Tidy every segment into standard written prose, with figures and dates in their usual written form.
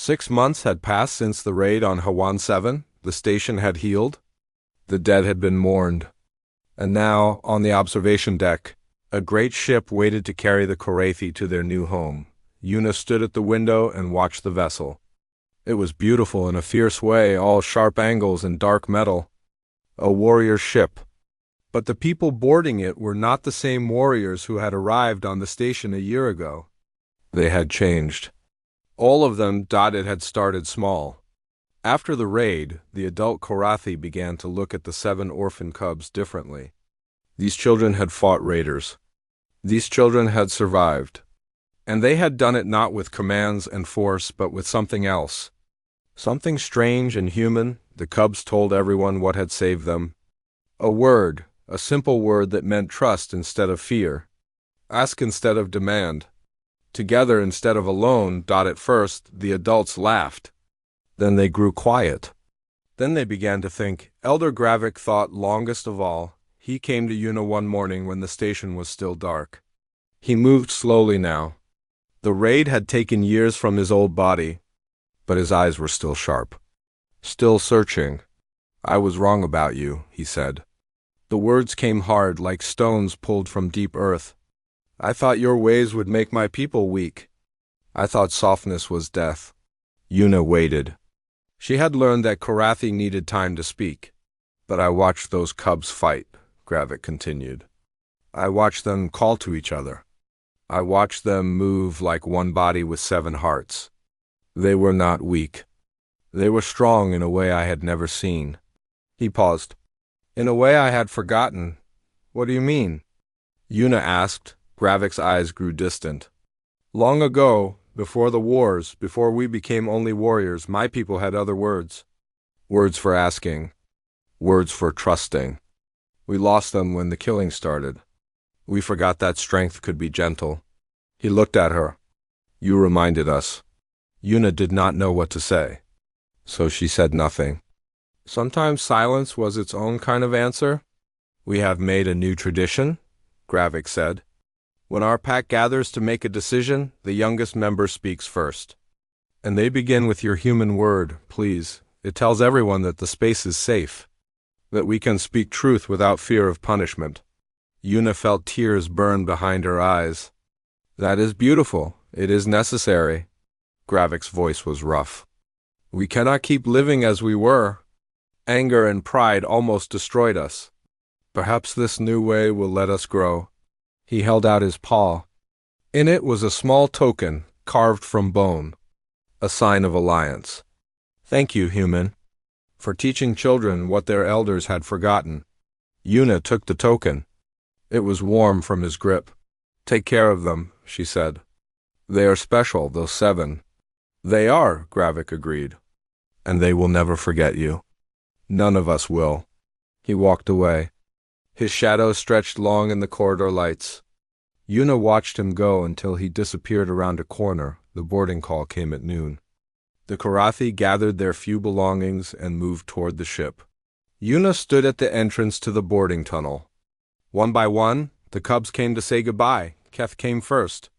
6 months had passed since the raid on Hawan 7. The station had healed. The dead had been mourned. And now, on the observation deck, a great ship waited to carry the Korathi to their new home. Yuna stood at the window and watched the vessel. It was beautiful in a fierce way, all sharp angles and dark metal. A warrior ship. But the people boarding it were not the same warriors who had arrived on the station a year ago. They had changed. All of them had started small. After the raid, the adult Korathi began to look at the 7 orphan cubs differently. These children had fought raiders. These children had survived. And they had done it not with commands and force, but with something else. Something strange and human. The cubs told everyone what had saved them. A word, a simple word that meant trust instead of fear. Ask instead of demand. Together instead of alone. At first, the adults laughed. Then they grew quiet. Then they began to think. Elder Gravik thought longest of all. He came to Yuna one morning when the station was still dark. He moved slowly now. The raid had taken years from his old body, but his eyes were still sharp. Still searching. I was wrong about you, he said. The words came hard, like stones pulled from deep earth. I thought your ways would make my people weak. I thought softness was death. Yuna waited. She had learned that Korathi needed time to speak. But I watched those cubs fight, Gravik continued. I watched them call to each other. I watched them move like one body with 7 hearts. They were not weak. They were strong in a way I had never seen. He paused. In a way I had forgotten. What do you mean? Yuna asked. Gravik's eyes grew distant. Long ago, before the wars, before we became only warriors, my people had other words. Words for asking. Words for trusting. We lost them when the killing started. We forgot that strength could be gentle. He looked at her. You reminded us. Yuna did not know what to say. So she said nothing. Sometimes silence was its own kind of answer. We have made a new tradition, Gravik said. When our pack gathers to make a decision, the youngest member speaks first. And they begin with your human word, please. It tells everyone that the space is safe, that we can speak truth without fear of punishment. Yuna felt tears burn behind her eyes. That is beautiful. It is necessary. Gravik's voice was rough. We cannot keep living as we were. Anger and pride almost destroyed us. Perhaps this new way will let us grow. He held out his paw. In it was a small token, carved from bone, a sign of alliance. Thank you, human, for teaching children what their elders had forgotten. Yuna took the token. It was warm from his grip. Take care of them, she said. They are special, those 7. They are, Gravik agreed. And they will never forget you. None of us will. He walked away. His shadow stretched long in the corridor lights. Yuna watched him go until he disappeared around a corner. The boarding call came at noon. The Korathi gathered their few belongings and moved toward the ship. Yuna stood at the entrance to the boarding tunnel. One by one, the cubs came to say goodbye. Keth came first.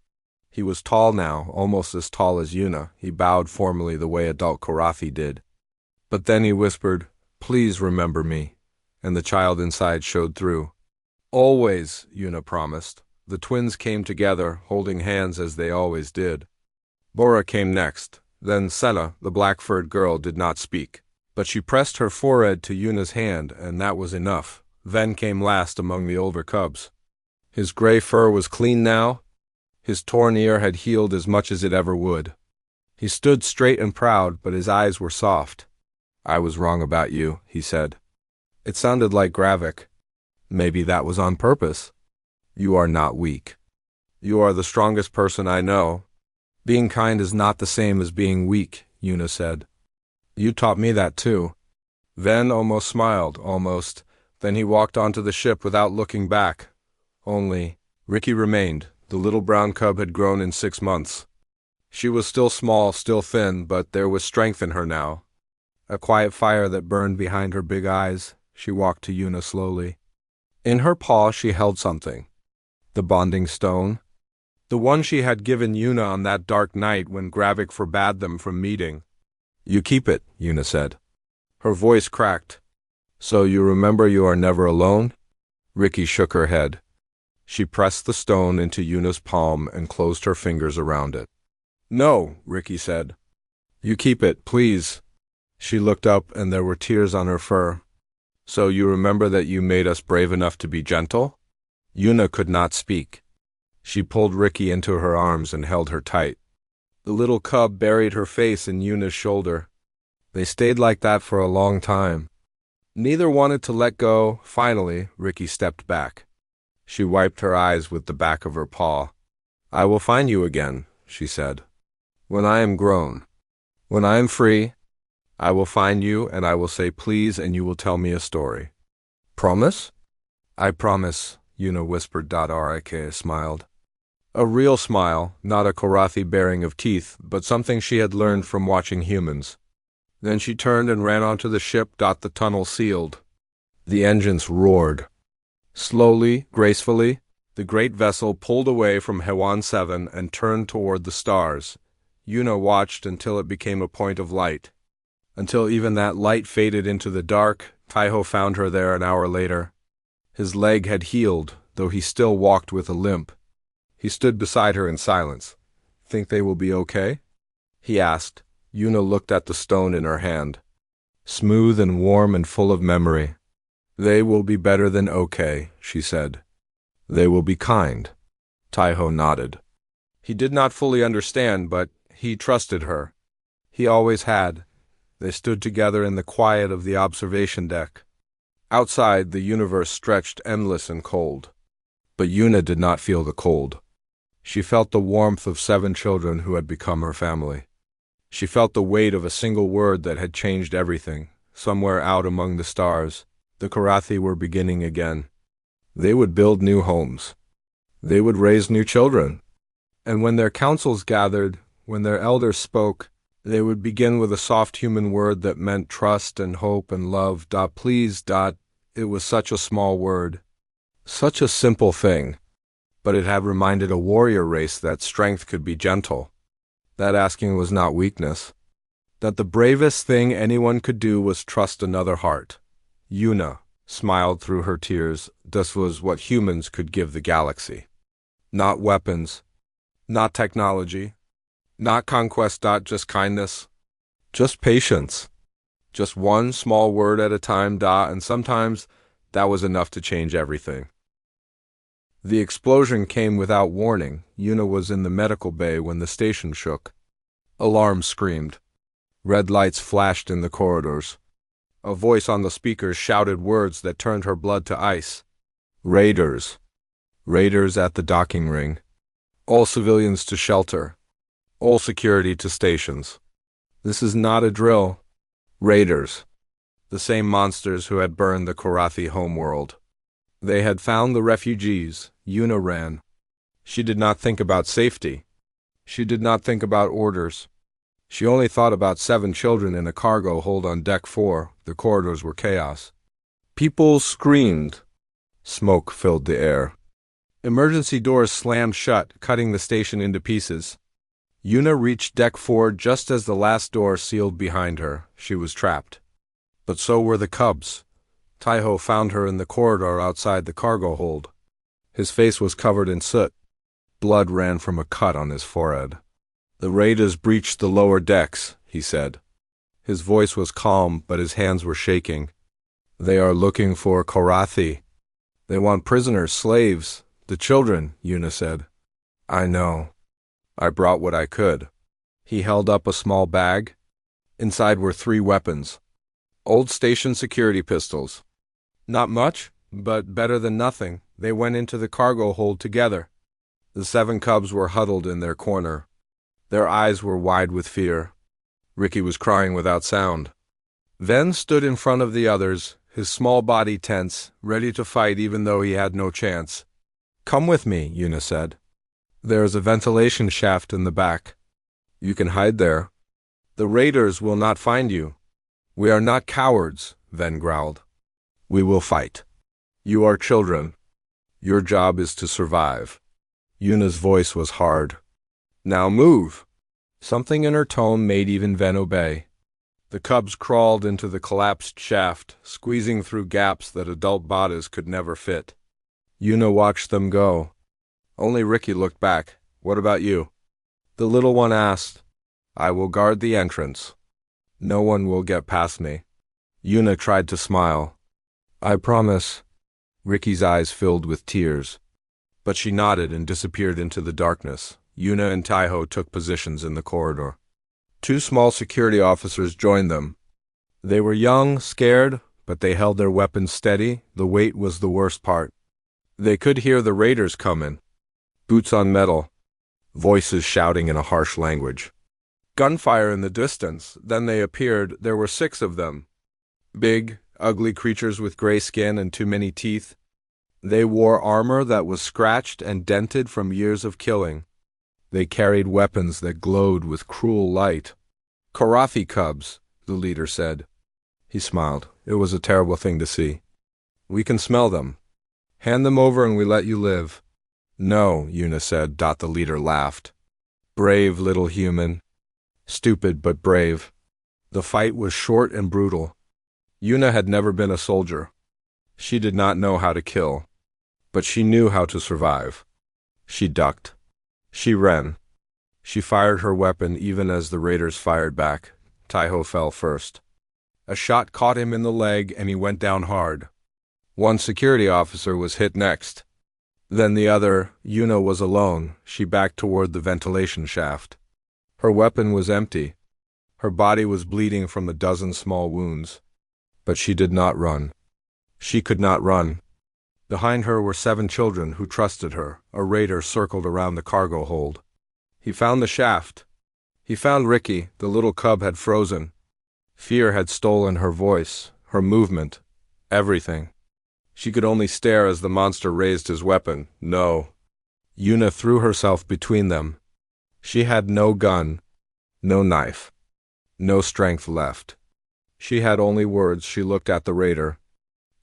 He was tall now, almost as tall as Yuna. He bowed formally the way adult Korathi did. But then he whispered, Please remember me. And the child inside showed through. Always, Yuna promised. The twins came together, holding hands as they always did. Bora came next. Then Senna, the black-furred girl, did not speak. But she pressed her forehead to Yuna's hand, and that was enough. Ven came last among the older cubs. His gray fur was clean now. His torn ear had healed as much as it ever would. He stood straight and proud, but his eyes were soft. I was wrong about you, he said. It sounded like Gravik. Maybe that was on purpose. You are not weak. You are the strongest person I know. Being kind is not the same as being weak, Yuna said. You taught me that too. Ven almost smiled, almost. Then he walked onto the ship without looking back. Only, Ricky remained. The little brown cub had grown in 6 months. She was still small, still thin, but there was strength in her now. A quiet fire that burned behind her big eyes. She walked to Yuna slowly. In her paw she held something. The bonding stone. The one she had given Yuna on that dark night when Gravik forbade them from meeting. You keep it, Yuna said. Her voice cracked. So you remember you are never alone? Ricky shook her head. She pressed the stone into Yuna's palm and closed her fingers around it. No, Ricky said. You keep it, please. She looked up and there were tears on her fur. So you remember that you made us brave enough to be gentle? Yuna could not speak. She pulled Ricky into her arms and held her tight. The little cub buried her face in Yuna's shoulder. They stayed like that for a long time. Neither wanted to let go. Finally, Ricky stepped back. She wiped her eyes with the back of her paw. I will find you again, she said. When I am grown. When I am free, I will find you and I will say please and you will tell me a story. Promise? I promise, Yuna whispered. Rika smiled. A real smile, not a Korathi baring of teeth, but something she had learned from watching humans. Then she turned and ran onto the ship. The tunnel sealed. The engines roared. Slowly, gracefully, the great vessel pulled away from HFY 7 and turned toward the stars. Yuna watched until it became a point of light. Until even that light faded into the dark. Taiho found her there an hour later. His leg had healed, though he still walked with a limp. He stood beside her in silence. Think they will be okay? He asked. Yuna looked at the stone in her hand. Smooth and warm and full of memory. They will be better than okay, she said. They will be kind. Taiho nodded. He did not fully understand, but he trusted her. He always had. They stood together in the quiet of the observation deck. Outside, the universe stretched endless and cold. But Yuna did not feel the cold. She felt the warmth of 7 children who had become her family. She felt the weight of a single word that had changed everything. Somewhere out among the stars, the Korathi were beginning again. They would build new homes. They would raise new children. And when their councils gathered, when their elders spoke, they would begin with a soft human word that meant trust and hope and love. Please. It was such a small word. Such a simple thing. But it had reminded a warrior race that strength could be gentle. That asking was not weakness. That the bravest thing anyone could do was trust another heart. Yuna smiled through her tears. This was what humans could give the galaxy. Not weapons. Not technology. Not conquest. Just kindness. Just patience. Just one small word at a time. And sometimes that was enough to change everything. The explosion came without warning. Yuna was in the medical bay when the station shook. Alarms screamed. Red lights flashed in the corridors. A voice on the speakers shouted words that turned her blood to ice. Raiders. Raiders at the docking ring. All civilians to shelter. All security to stations. This is not a drill. Raiders. The same monsters who had burned the Korathi homeworld. They had found the refugees. Yuna ran. She did not think about safety. She did not think about orders. She only thought about 7 children in a cargo hold on Deck 4. The corridors were chaos. People screamed. Smoke filled the air. Emergency doors slammed shut, cutting the station into pieces. Yuna reached Deck 4 just as the last door sealed behind her. She was trapped. But so were the cubs. Taiho found her in the corridor outside the cargo hold. His face was covered in soot. Blood ran from a cut on his forehead. The raiders breached the lower decks, he said. His voice was calm, but his hands were shaking. They are looking for Korathi. They want prisoners, slaves, the children, Yuna said. I know. I brought what I could. He held up a small bag. Inside were 3 weapons. Old station security pistols. Not much, but better than nothing. They went into the cargo hold together. The 7 cubs were huddled in their corner. Their eyes were wide with fear. Ricky was crying without sound. Ven stood in front of the others, his small body tense, ready to fight even though he had no chance. Come with me, Yuna said. There is a ventilation shaft in the back. You can hide there. The raiders will not find you. We are not cowards, Ven growled. We will fight. You are children. Your job is to survive. Yuna's voice was hard. Now move! Something in her tone made even Ven obey. The cubs crawled into the collapsed shaft, squeezing through gaps that adult bodies could never fit. Yuna watched them go. Only Ricky looked back. What about you? The little one asked. I will guard the entrance. No one will get past me. Yuna tried to smile. I promise. Ricky's eyes filled with tears. But she nodded and disappeared into the darkness. Yuna and Taiho took positions in the corridor. 2 small security officers joined them. They were young, scared, but they held their weapons steady. The weight was the worst part. They could hear the raiders coming. Boots on metal. Voices shouting in a harsh language. Gunfire in the distance. Then they appeared. There were 6 of them. Big, ugly creatures with gray skin and too many teeth. They wore armor that was scratched and dented from years of killing. They carried weapons that glowed with cruel light. Korathi cubs, the leader said. He smiled. It was a terrible thing to see. We can smell them. Hand them over and we let you live. No, Yuna said. The leader laughed. Brave little human. Stupid but brave. The fight was short and brutal. Yuna had never been a soldier. She did not know how to kill. But she knew how to survive. She ducked. She ran. She fired her weapon even as the raiders fired back. Taiho fell first. A shot caught him in the leg and he went down hard. 1 security officer was hit next. Then the other. Yuna was alone. She backed toward the ventilation shaft. Her weapon was empty. Her body was bleeding from a dozen small wounds. But she did not run. She could not run. Behind her were 7 children who trusted her. A raider circled around the cargo hold. He found the shaft. He found Ricky. The little cub had frozen. Fear had stolen her voice, her movement, everything. She could only stare as the monster raised his weapon. No. Yuna threw herself between them. She had no gun, no knife, no strength left. She had only words. She looked at the raider,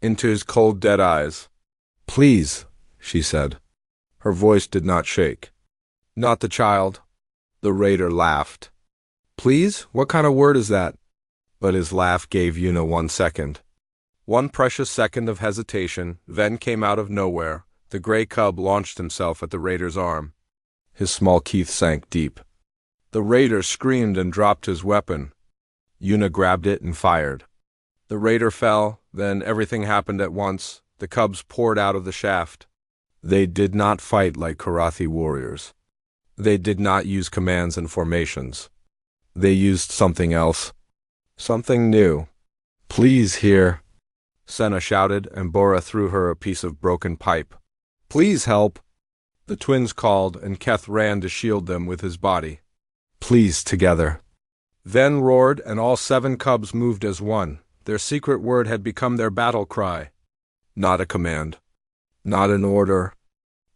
into his cold, dead eyes. Please, she said. Her voice did not shake. Not the child. The raider laughed. Please? What kind of word is that? But his laugh gave Yuna 1 second. 1 precious second of hesitation, then came out of nowhere. The gray cub launched himself at the raider's arm. His small teeth sank deep. The raider screamed and dropped his weapon. Yuna grabbed it and fired. The raider fell, then everything happened at once. The cubs poured out of the shaft. They did not fight like Korathi warriors. They did not use commands and formations. They used something else. Something new. Please, here. Senna shouted, and Bora threw her a piece of broken pipe. Please help. The twins called, and Keth ran to shield them with his body. Please, together. Then roared, and all 7 cubs moved as one. Their secret word had become their battle cry. Not a command. Not an order.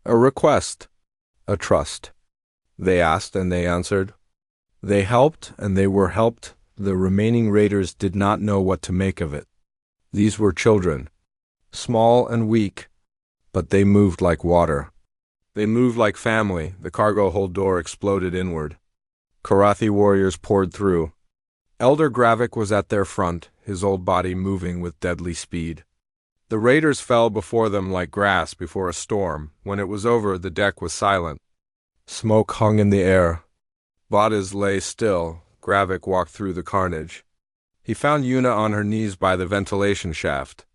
A request. A trust. They asked and they answered. They helped and they were helped. The remaining raiders did not know what to make of it. These were children. Small and weak. But they moved like water. They moved like family. The cargo hold door exploded inward. Korathi warriors poured through. Elder Gravik was at their front, his old body moving with deadly speed. The raiders fell before them like grass before a storm. When it was over, the deck was silent. Smoke hung in the air. Bodies lay still. Gravik walked through the carnage. He found Yuna on her knees by the ventilation shaft.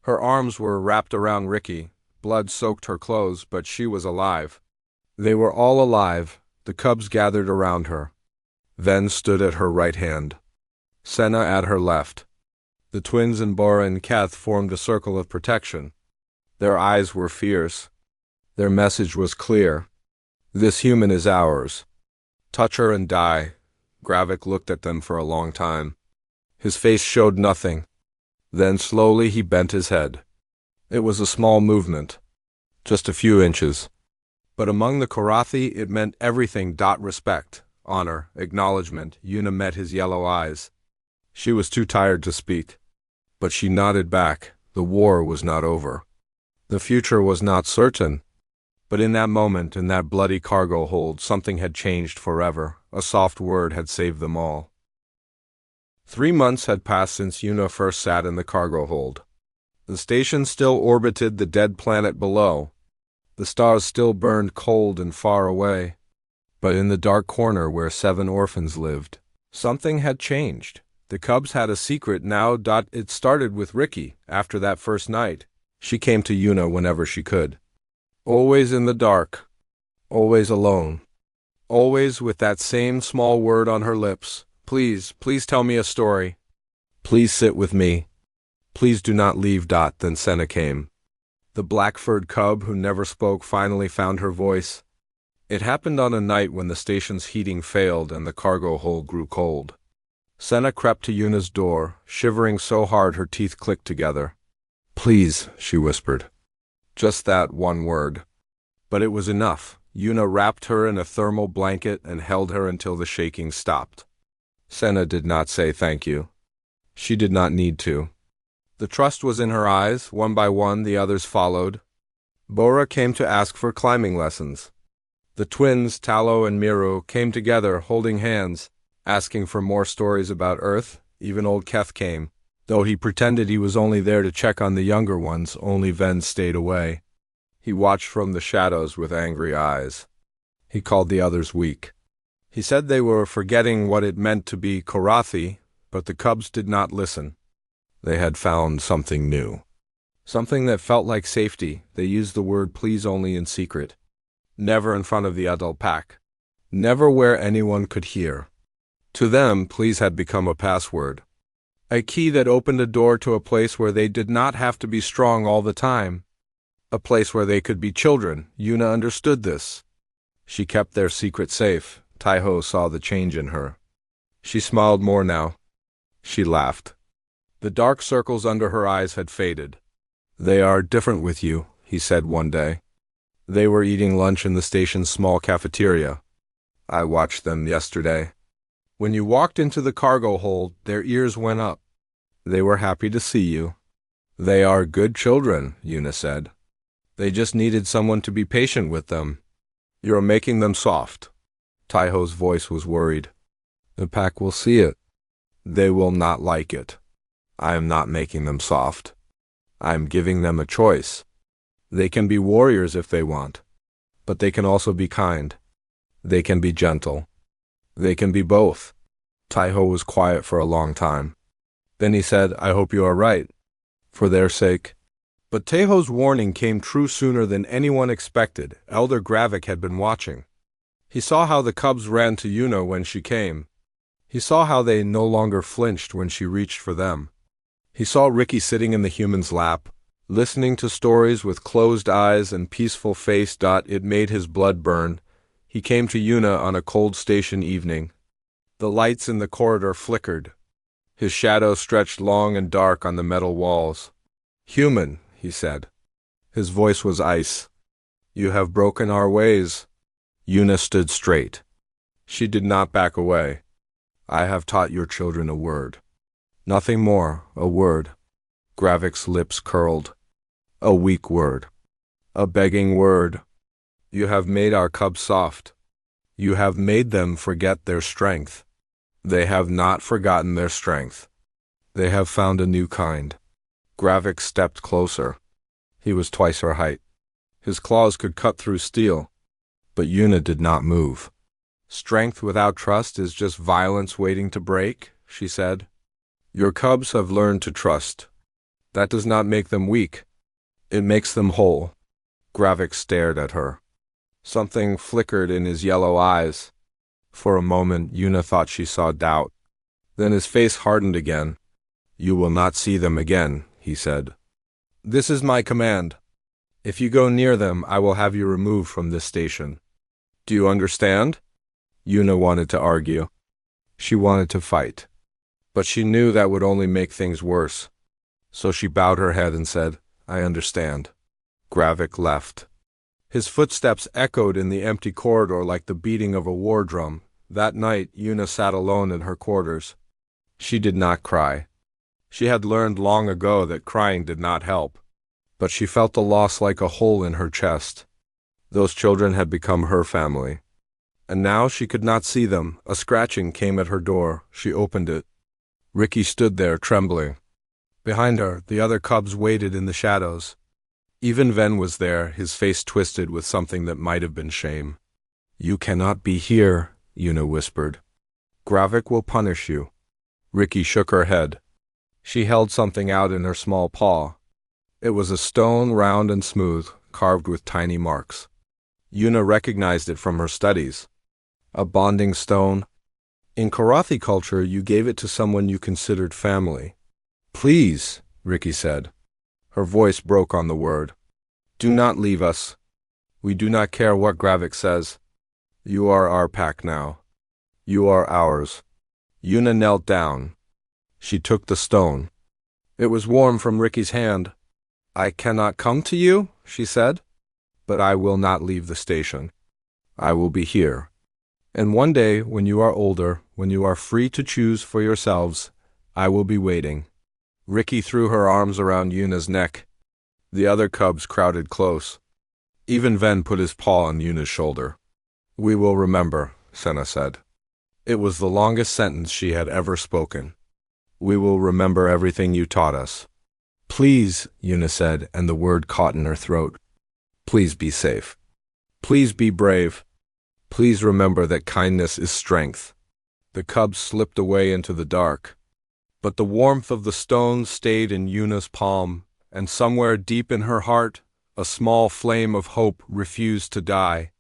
Her arms were wrapped around Ricky. Blood soaked her clothes, but she was alive. They were all alive. The cubs gathered around her. Ven stood at her right hand. Senna at her left. The twins and Bora and Keth formed a circle of protection. Their eyes were fierce. Their message was clear. This human is ours. Touch her and die. Gravik looked at them for a long time. His face showed nothing. Then slowly he bent his head. It was a small movement. Just a few inches. But among the Korathi it meant everything. Respect, honor, acknowledgement. Yuna met his yellow eyes. She was too tired to speak. But she nodded back. The war was not over. The future was not certain. But in that moment, in that bloody cargo hold, something had changed forever. A soft word had saved them all. 3 months had passed since Una first sat in the cargo hold. The station still orbited the dead planet below. The stars still burned cold and far away. But in the dark corner where 7 orphans lived, something had changed. The cubs had a secret now. It started with Ricky. After that first night, she came to Una whenever she could. Always in the dark. Always alone. Always with that same small word on her lips. Please, please tell me a story. Please sit with me. Please do not leave. Then Senna came. The black-furred cub who never spoke finally found her voice. It happened on a night when the station's heating failed and the cargo hold grew cold. Senna crept to Una's door, shivering so hard her teeth clicked together. Please, she whispered. Just that one word. But it was enough. Una wrapped her in a thermal blanket and held her until the shaking stopped. Senna did not say thank you. She did not need to. The trust was in her eyes. One by one, the others followed. Bora came to ask for climbing lessons. The twins, Talo and Miru, came together, holding hands, asking for more stories about Earth. Even old Keth came. Though he pretended he was only there to check on the younger ones, only Ven stayed away. He watched from the shadows with angry eyes. He called the others weak. He said they were forgetting what it meant to be Korathi, but the cubs did not listen. They had found something new. Something that felt like safety. They used the word please only in secret. Never in front of the adult pack. Never where anyone could hear. To them, please had become a password. A key that opened a door to a place where they did not have to be strong all the time. A place where they could be children. Una understood this. She kept their secret safe. Taiho saw the change in her. She smiled more now. She laughed. The dark circles under her eyes had faded. They are different with you, he said one day. They were eating lunch in the station's small cafeteria. I watched them yesterday. When you walked into the cargo hold, their ears went up. They were happy to see you. They are good children, Una said. They just needed someone to be patient with them. You're making them soft. Taiho's voice was worried. The pack will see it. They will not like it. I am not making them soft. I am giving them a choice. They can be warriors if they want, but they can also be kind. They can be gentle. They can be both. Taiho was quiet for a long time. Then he said, I hope you are right. For their sake. But Taiho's warning came true sooner than anyone expected. Elder Gravik had been watching. He saw how the cubs ran to Una when she came. He saw how they no longer flinched when she reached for them. He saw Ricky sitting in the human's lap, listening to stories with closed eyes and peaceful face. It made his blood burn. He came to Una on a cold station evening. The lights in the corridor flickered. His shadow stretched long and dark on the metal walls. Human, he said. His voice was ice. You have broken our ways. Una stood straight. She did not back away. I have taught your children a word. Nothing more, a word. Gravik's lips curled. A weak word. A begging word. You have made our cubs soft. You have made them forget their strength. They have not forgotten their strength. They have found a new kind. Gravik stepped closer. He was twice her height. His claws could cut through steel. But Una did not move. Strength without trust is just violence waiting to break, she said. Your cubs have learned to trust. That does not make them weak. It makes them whole. Gravik stared at her. Something flickered in his yellow eyes. For a moment, Una thought she saw doubt. Then his face hardened again. You will not see them again, he said. This is my command. If you go near them, I will have you removed from this station. Do you understand? Una wanted to argue. She wanted to fight. But she knew that would only make things worse. So she bowed her head and said, I understand. Gravik left. His footsteps echoed in the empty corridor like the beating of a war drum. That night, Una sat alone in her quarters. She did not cry. She had learned long ago that crying did not help. But she felt the loss like a hole in her chest. Those children had become her family. And now she could not see them. A scratching came at her door. She opened it. Ricky stood there, trembling. Behind her, the other cubs waited in the shadows. Even Ven was there, his face twisted with something that might have been shame. "You cannot be here," Una whispered. "Gravik will punish you." Ricky shook her head. She held something out in her small paw. It was a stone, round and smooth, carved with tiny marks. Una recognized it from her studies. A bonding stone. In Karathi culture, you gave it to someone you considered family. "Please," Ricky said. Her voice broke on the word. "Do not leave us. We do not care what Gravik says. You are our pack now. You are ours." Una knelt down. She took the stone. It was warm from Ricky's hand. "I cannot come to you," she said, "but I will not leave the station. I will be here. And one day, when you are older, when you are free to choose for yourselves, I will be waiting." Ricky threw her arms around Una's neck. The other cubs crowded close. Even Ven put his paw on Una's shoulder. "We will remember," Senna said. It was the longest sentence she had ever spoken. "We will remember everything you taught us." "Please," Una said, and the word caught in her throat. "Please be safe. Please be brave. Please remember that kindness is strength." The cubs slipped away into the dark. But the warmth of the stone stayed in Una's palm, and somewhere deep in her heart, a small flame of hope refused to die.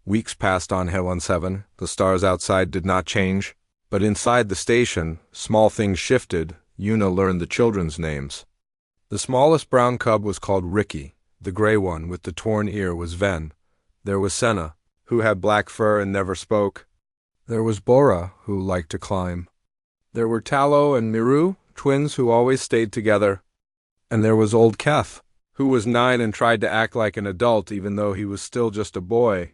Weeks passed on HFY. The stars outside did not change, but inside the station, small things shifted. Una learned the children's names. The smallest brown cub was called Ricky. The gray one with the torn ear was Ven. There was Senna, who had black fur and never spoke. There was Bora, who liked to climb. There were Talo and Miru, twins who always stayed together. And there was old Keth, who was 9 and tried to act like an adult even though he was still just a boy.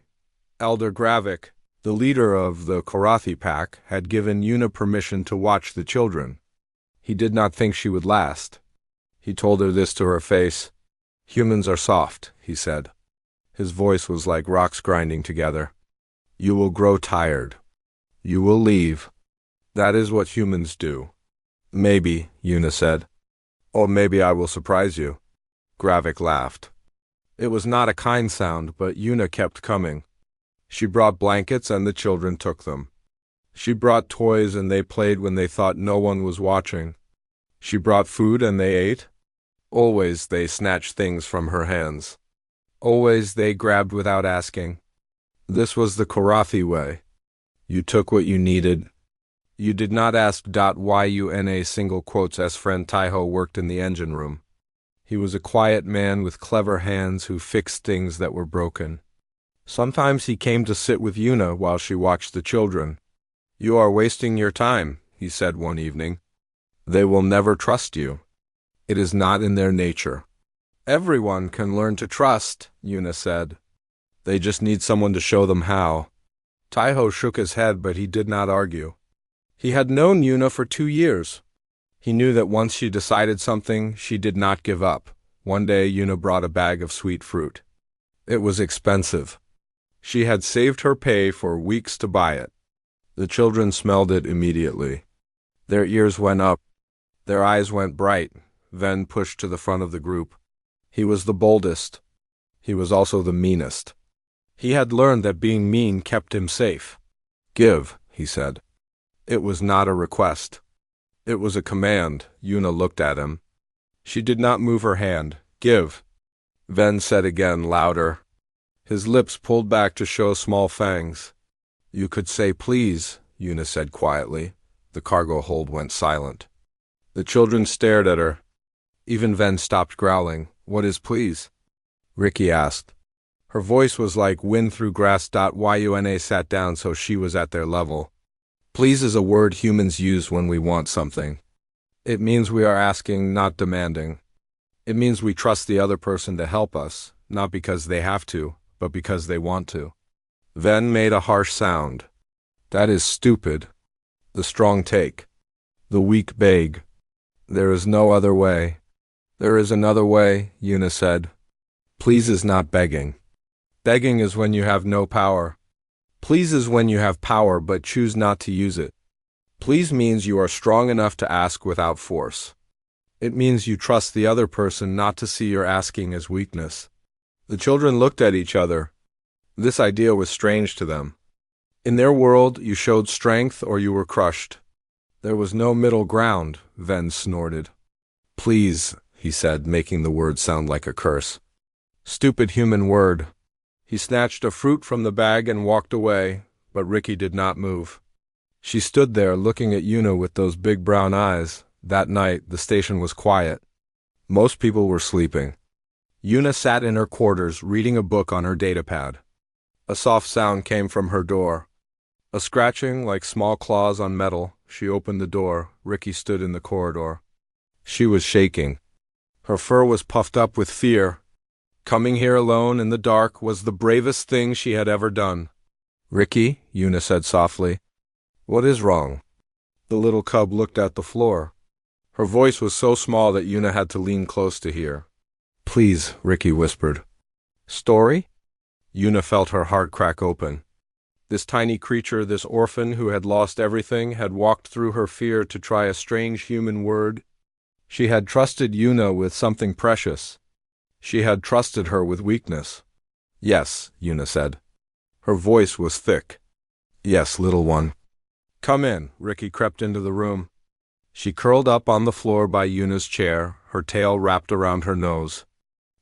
Elder Gravik, the leader of the Karathi pack, had given Una permission to watch the children. He did not think she would last. He told her this to her face. "Humans are soft," he said. His voice was like rocks grinding together. "You will grow tired. You will leave. That is what humans do." "Maybe," Una said. "Or maybe I will surprise you." Gravik laughed. It was not a kind sound, but Una kept coming. She brought blankets and the children took them. She brought toys and they played when they thought no one was watching. She brought food and they ate. Always they snatched things from her hands. Always they grabbed without asking. This was the Karathi way. You took what you needed. You did not ask. Yuna single quotes as friend Taiho worked in the engine room. He was a quiet man with clever hands who fixed things that were broken. Sometimes he came to sit with Una while she watched the children. "You are wasting your time," he said one evening. "They will never trust you. It is not in their nature." "Everyone can learn to trust," Una said. "They just need someone to show them how." Taiho shook his head, but he did not argue. He had known Una for 2 years. He knew that once she decided something, she did not give up. One day, Una brought a bag of sweet fruit. It was expensive. She had saved her pay for weeks to buy it. The children smelled it immediately. Their ears went up. Their eyes went bright. Ven pushed to the front of the group. He was the boldest. He was also the meanest. He had learned that being mean kept him safe. "Give," he said. It was not a request. It was a command. Una looked at him. She did not move her hand. "Give." Ven said again, louder. His lips pulled back to show small fangs. "You could say please," Una said quietly. The cargo hold went silent. The children stared at her. Even Ven stopped growling. "What is please?" Ricky asked. Her voice was like wind through grass. Yuna sat down so she was at their level. Please is a word humans use when we want something. It means we are asking, not demanding. It means we trust the other person to help us, not because they have to, but because they want to. Ven made a harsh sound. "That is stupid." The strong take. The weak beg. "There is no other way." "There is another way," Una said. "Please is not begging. Begging is when you have no power. Please is when you have power but choose not to use it. Please means you are strong enough to ask without force. It means you trust the other person not to see your asking as weakness. The children looked at each other. This idea was strange to them. In their world, you showed strength or you were crushed. There was no middle ground, Ven snorted. Please, he said, making the word sound like a curse. Stupid human word. He snatched a fruit from the bag and walked away, but Ricky did not move. She stood there looking at Yuna with those big brown eyes. That night, the station was quiet. Most people were sleeping. Yuna sat in her quarters reading a book on her datapad. A soft sound came from her door. A scratching like small claws on metal. She opened the door. Ricky stood in the corridor. She was shaking. Her fur was puffed up with fear. Coming here alone in the dark was the bravest thing she had ever done. Ricky, Yuna said softly. What is wrong? The little cub looked at the floor. Her voice was so small that Yuna had to lean close to hear. Please, Ricky whispered. Story? Yuna felt her heart crack open. This tiny creature, this orphan who had lost everything, had walked through her fear to try a strange human word. She had trusted Yuna with something precious. She had trusted her with weakness. Yes, Yuna said. Her voice was thick. Yes, little one. Come in. Ricky crept into the room. She curled up on the floor by Yuna's chair, her tail wrapped around her nose.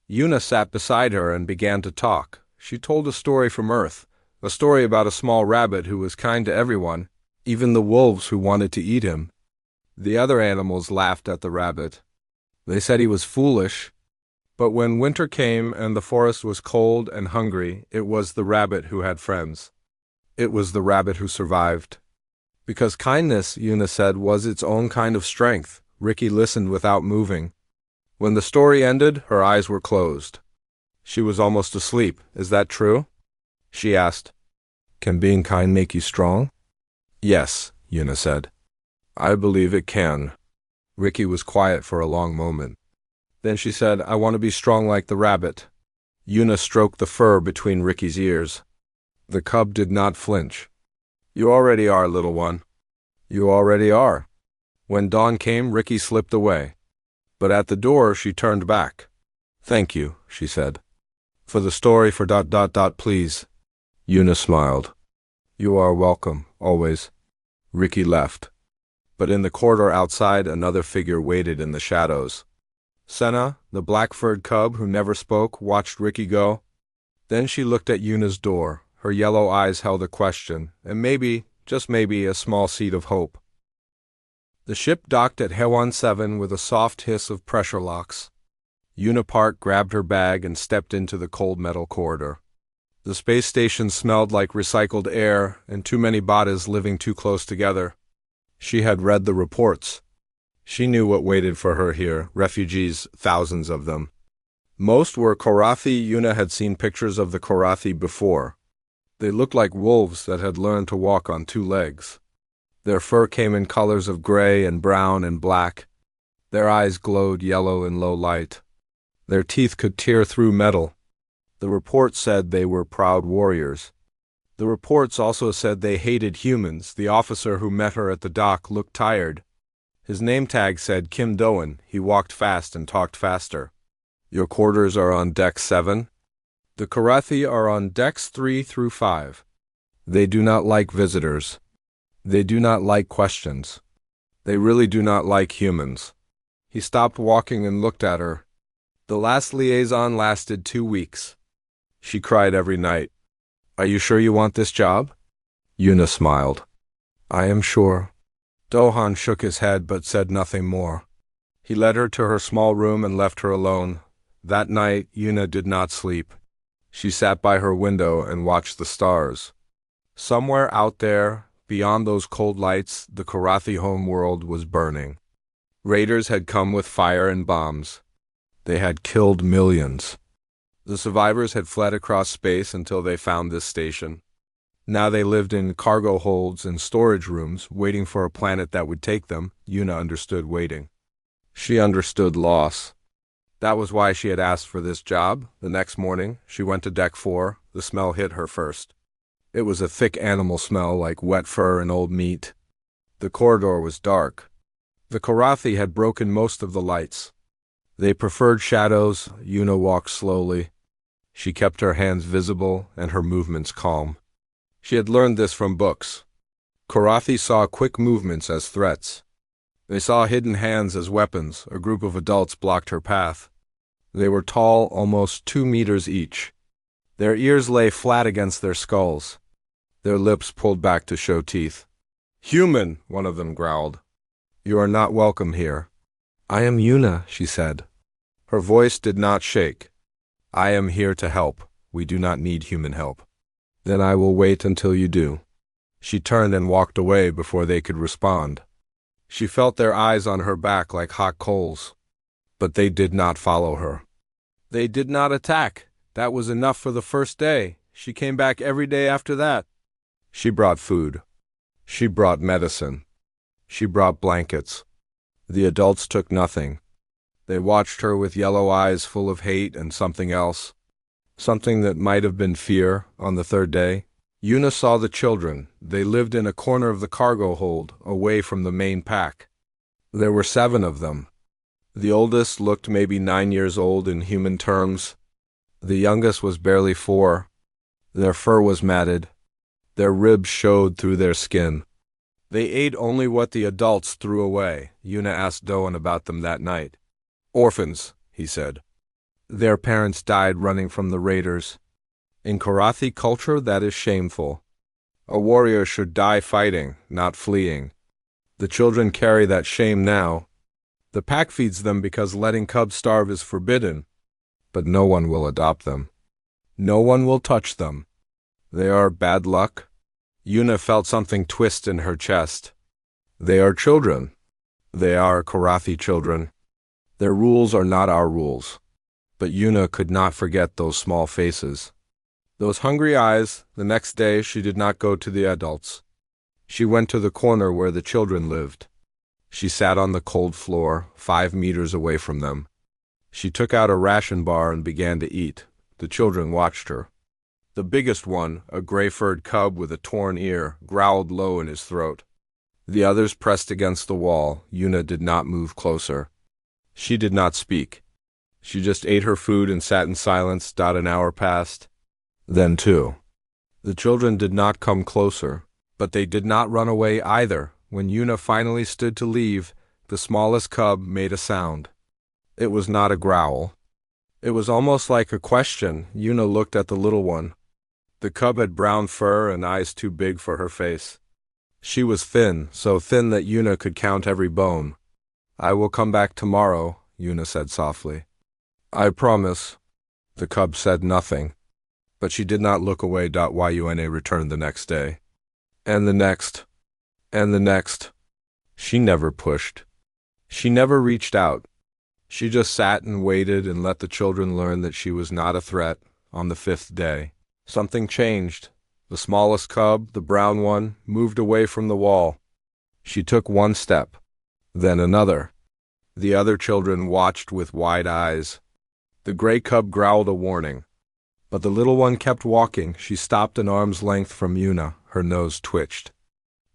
Yuna sat beside her and began to talk. She told a story from Earth, a story about a small rabbit who was kind to everyone, even the wolves who wanted to eat him. The other animals laughed at the rabbit. They said he was foolish. But when winter came and the forest was cold and hungry, it was the rabbit who had friends. It was the rabbit who survived. Because kindness, Yuna said, was its own kind of strength. Ricky listened without moving. When the story ended, her eyes were closed. She was almost asleep. Is that true? She asked. Can being kind make you strong? Yes, Yuna said. I believe it can. Ricky was quiet for a long moment. Then she said, I want to be strong like the rabbit. Yuna stroked the fur between Ricky's ears. The cub did not flinch. You already are, little one. You already are. When dawn came, Ricky slipped away. But at the door, she turned back. Thank you, she said. For the story for ... please. Yuna smiled. You are welcome, always. Ricky left. But in the corridor outside, another figure waited in the shadows. Senna, the black-furred cub who never spoke, watched Ricky go. Then she looked at Yuna's door. Her yellow eyes held a question, and maybe, just maybe, a small seed of hope. The ship docked at Hewan 7 with a soft hiss of pressure locks. Yuna Park grabbed her bag and stepped into the cold metal corridor. The space station smelled like recycled air and too many bodies living too close together. She had read the reports. She knew what waited for her here, refugees, thousands of them. Most were Korathi. Yuna had seen pictures of the Korathi before. They looked like wolves that had learned to walk on two legs. Their fur came in colors of gray and brown and black. Their eyes glowed yellow in low light. Their teeth could tear through metal. The reports said they were proud warriors. The reports also said they hated humans. The officer who met her at the dock looked tired. His name tag said Kim Doan. He walked fast and talked faster. Your quarters are on deck 7? The Korathi are on decks 3 through 5. They do not like visitors. They do not like questions. They really do not like humans. He stopped walking and looked at her. The last liaison lasted 2 weeks. She cried every night. Are you sure you want this job? Yuna smiled. I am sure. Dohan shook his head but said nothing more. He led her to her small room and left her alone. That night, Yuna did not sleep. She sat by her window and watched the stars. Somewhere out there, beyond those cold lights, the Korathi homeworld was burning. Raiders had come with fire and bombs. They had killed millions. The survivors had fled across space until they found this station. Now they lived in cargo holds and storage rooms, waiting for a planet that would take them. Yuna understood waiting. She understood loss. That was why she had asked for this job. The next morning, she went to deck 4. The smell hit her first. It was a thick animal smell like wet fur and old meat. The corridor was dark. The Korathi had broken most of the lights. They preferred shadows. Yuna walked slowly. She kept her hands visible and her movements calm. She had learned this from books. Korathi saw quick movements as threats. They saw hidden hands as weapons. A group of adults blocked her path. They were tall, almost 2 meters each. Their ears lay flat against their skulls. Their lips pulled back to show teeth. "Human," one of them growled. "You are not welcome here." "I am Yuna," she said. Her voice did not shake. "I am here to help. We do not need human help." "Then I will wait until you do." She turned and walked away before they could respond. She felt their eyes on her back like hot coals. But they did not follow her. They did not attack. That was enough for the first day. She came back every day after that. She brought food. She brought medicine. She brought blankets. The adults took nothing. They watched her with yellow eyes full of hate and something else. Something that might have been fear on the third day. Yuna saw the children. They lived in a corner of the cargo hold, away from the main pack. There were 7 of them. The oldest looked maybe 9 years old in human terms. The youngest was barely 4. Their fur was matted. Their ribs showed through their skin. They ate only what the adults threw away. Yuna asked Doan about them that night. "Orphans," he said. "Their parents died running from the raiders. In Korathi culture, that is shameful. A warrior should die fighting, not fleeing. The children carry that shame now. The pack feeds them because letting cubs starve is forbidden. But no one will adopt them. No one will touch them. They are bad luck." Yuna felt something twist in her chest. They are children. They are Korathi children. Their rules are not our rules. But Yuna could not forget those small faces. Those hungry eyes. The next day she did not go to the adults. She went to the corner where the children lived. She sat on the cold floor, 5 meters away from them. She took out a ration bar and began to eat. The children watched her. The biggest one, a gray-furred cub with a torn ear, growled low in his throat. The others pressed against the wall. Yuna did not move closer. She did not speak. She just ate her food and sat in silence. An hour passed. Then 2. The children did not come closer, but they did not run away either. When Yuna finally stood to leave, the smallest cub made a sound. It was not a growl. It was almost like a question. Yuna looked at the little one. The cub had brown fur and eyes too big for her face. She was thin, so thin that Yuna could count every bone. "I will come back tomorrow," Yuna said softly. "I promise." The cub said nothing. But she did not look away. Yuna returned the next day. And the next. And the next. She never pushed. She never reached out. She just sat and waited and let the children learn that she was not a threat. On the 5th day, something changed. The smallest cub, the brown one, moved away from the wall. She took 1 step, then another. The other children watched with wide eyes. The gray cub growled a warning. But the little one kept walking. She stopped an arm's length from Yuna. Her nose twitched.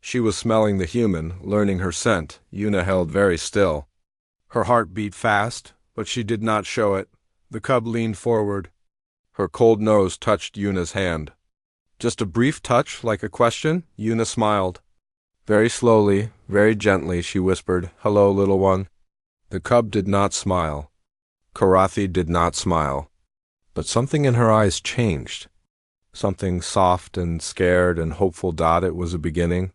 She was smelling the human, learning her scent. Yuna held very still. Her heart beat fast, but she did not show it. The cub leaned forward. Her cold nose touched Yuna's hand. Just a brief touch, like a question. Yuna smiled. Very slowly, very gently, she whispered, "Hello, little one." The cub did not smile. Korathi did not smile. But something in her eyes changed. Something soft and scared and hopeful. It was a beginning.